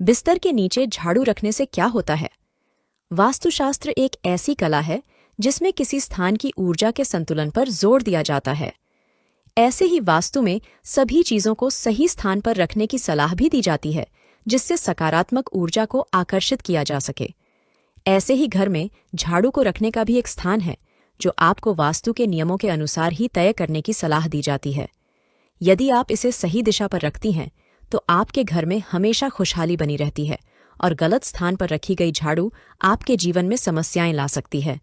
बिस्तर के नीचे झाड़ू रखने से क्या होता है? वास्तुशास्त्र एक ऐसी कला है जिसमें किसी स्थान की ऊर्जा के संतुलन पर जोर दिया जाता है। ऐसे ही वास्तु में सभी चीजों को सही स्थान पर रखने की सलाह भी दी जाती है, जिससे सकारात्मक ऊर्जा को आकर्षित किया जा सके। ऐसे ही घर में झाड़ू को रखने का भी एक स्थान है, जो आपको वास्तु के नियमों के अनुसार ही तय करने की सलाह दी जाती है। यदि आप इसे सही दिशा पर रखती हैं, तो आपके घर में हमेशा खुशहाली बनी रहती है और गलत स्थान पर रखी गई झाड़ू आपके जीवन में समस्याएं ला सकती है।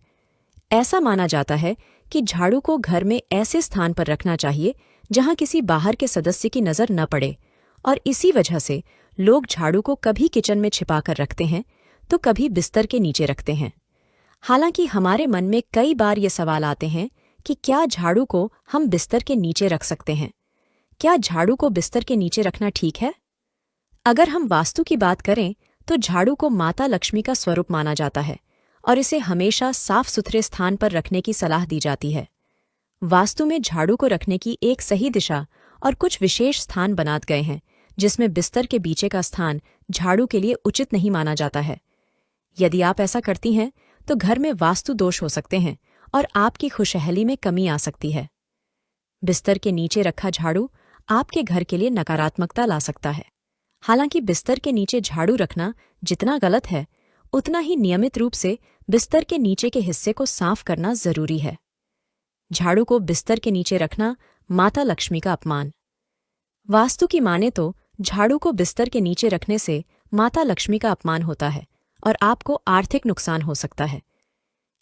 ऐसा माना जाता है कि झाड़ू को घर में ऐसे स्थान पर रखना चाहिए जहां किसी बाहर के सदस्य की नज़र न पड़े, और इसी वजह से लोग झाड़ू को कभी किचन में छिपाकर रखते हैं तो कभी बिस्तर के नीचे रखते हैं। हालांकि हमारे मन में कई बार ये सवाल आते हैं कि क्या झाड़ू को हम बिस्तर के नीचे रख सकते हैं? क्या झाड़ू को बिस्तर के नीचे रखना ठीक है? अगर हम वास्तु की बात करें तो झाड़ू को माता लक्ष्मी का स्वरूप माना जाता है और इसे हमेशा साफ सुथरे स्थान पर रखने की सलाह दी जाती है। वास्तु में झाड़ू को रखने की एक सही दिशा और कुछ विशेष स्थान बना गए हैं, जिसमें बिस्तर के बीचे का स्थान झाड़ू के लिए उचित नहीं माना जाता है। यदि आप ऐसा करती हैं तो घर में वास्तु दोष हो सकते हैं और आपकी खुशहाली में कमी आ सकती है। बिस्तर के नीचे रखा झाड़ू आपके घर के लिए नकारात्मकता ला सकता है। हालांकि बिस्तर के नीचे झाड़ू रखना जितना गलत है, उतना ही नियमित रूप से बिस्तर के नीचे के हिस्से को साफ करना जरूरी है। झाड़ू को बिस्तर के नीचे रखना माता लक्ष्मी का अपमान। वास्तु की माने तो झाड़ू को बिस्तर के नीचे रखने से माता लक्ष्मी का अपमान होता है और आपको आर्थिक नुकसान हो सकता है।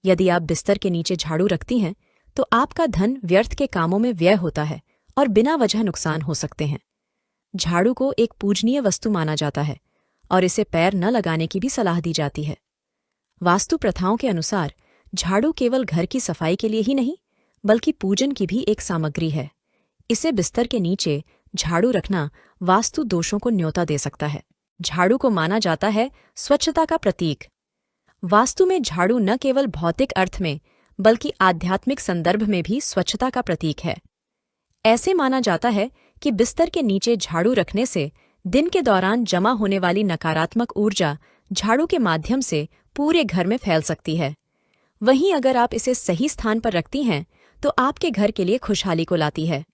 यदि आप बिस्तर के नीचे झाड़ू रखती हैं तो आपका धन व्यर्थ के कामों में व्यय होता है और बिना वजह नुकसान हो सकते हैं। झाड़ू को एक पूजनीय वस्तु माना जाता है और इसे पैर न लगाने की भी सलाह दी जाती है। वास्तु प्रथाओं के अनुसार झाड़ू केवल घर की सफाई के लिए ही नहीं, बल्कि पूजन की भी एक सामग्री है। इसे बिस्तर के नीचे झाड़ू रखना वास्तु दोषों को न्योता दे सकता है। झाड़ू को माना जाता है स्वच्छता का प्रतीक। वास्तु में झाड़ू न केवल भौतिक अर्थ में बल्कि आध्यात्मिक संदर्भ में भी स्वच्छता का प्रतीक है। ऐसे माना जाता है कि बिस्तर के नीचे झाड़ू रखने से दिन के दौरान जमा होने वाली नकारात्मक ऊर्जा झाड़ू के माध्यम से पूरे घर में फैल सकती है। वहीं अगर आप इसे सही स्थान पर रखती हैं तो आपके घर के लिए खुशहाली को लाती है।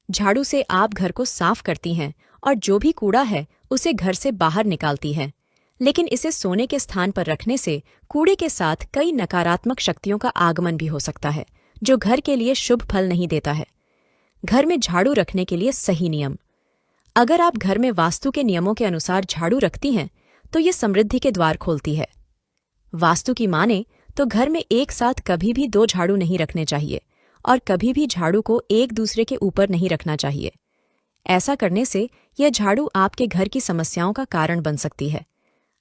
झाड़ू से आप घर को साफ करती हैं और जो भी कूड़ा है उसे घर से बाहर निकालती हैं, लेकिन इसे सोने के स्थान पर रखने से कूड़े के साथ कई नकारात्मक शक्तियों का आगमन भी हो सकता है, जो घर के लिए शुभ फल नहीं देता है। घर में झाड़ू रखने के लिए सही नियम। अगर आप घर में वास्तु के नियमों के अनुसार झाड़ू रखती हैं तो ये समृद्धि के द्वार खोलती है। वास्तु की माने तो घर में एक साथ कभी भी दो झाड़ू नहीं रखने चाहिए और कभी भी झाड़ू को एक दूसरे के ऊपर नहीं रखना चाहिए। ऐसा करने से यह झाड़ू आपके घर की समस्याओं का कारण बन सकती है।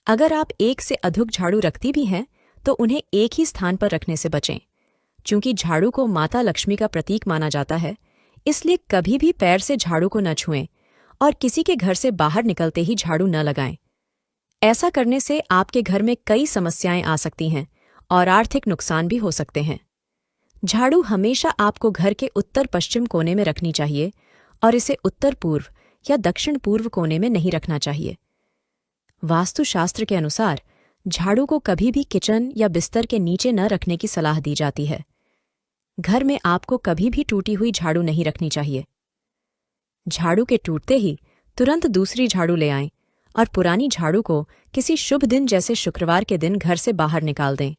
अगर आप एक से अधिक झाड़ू रखती भी हैं तो उन्हें एक ही स्थान पर रखने से बचें। चूंकि झाड़ू को माता लक्ष्मी का प्रतीक माना जाता है, इसलिए कभी भी पैर से झाड़ू को न छुएं और किसी के घर से बाहर निकलते ही झाड़ू न लगाएं। ऐसा करने से आपके घर में कई समस्याएं आ सकती हैं और आर्थिक नुकसान भी हो सकते हैं। झाड़ू हमेशा आपको घर के उत्तर पश्चिम कोने में रखनी चाहिए और इसे उत्तर पूर्व या दक्षिण पूर्व कोने में नहीं रखना चाहिए। वास्तुशास्त्र के अनुसार झाड़ू को कभी भी किचन या बिस्तर के नीचे न रखने की सलाह दी जाती है। घर में आपको कभी भी टूटी हुई झाड़ू नहीं रखनी चाहिए। झाड़ू के टूटते ही तुरंत दूसरी झाड़ू ले आएं और पुरानी झाड़ू को किसी शुभ दिन जैसे शुक्रवार के दिन घर से बाहर निकाल दें।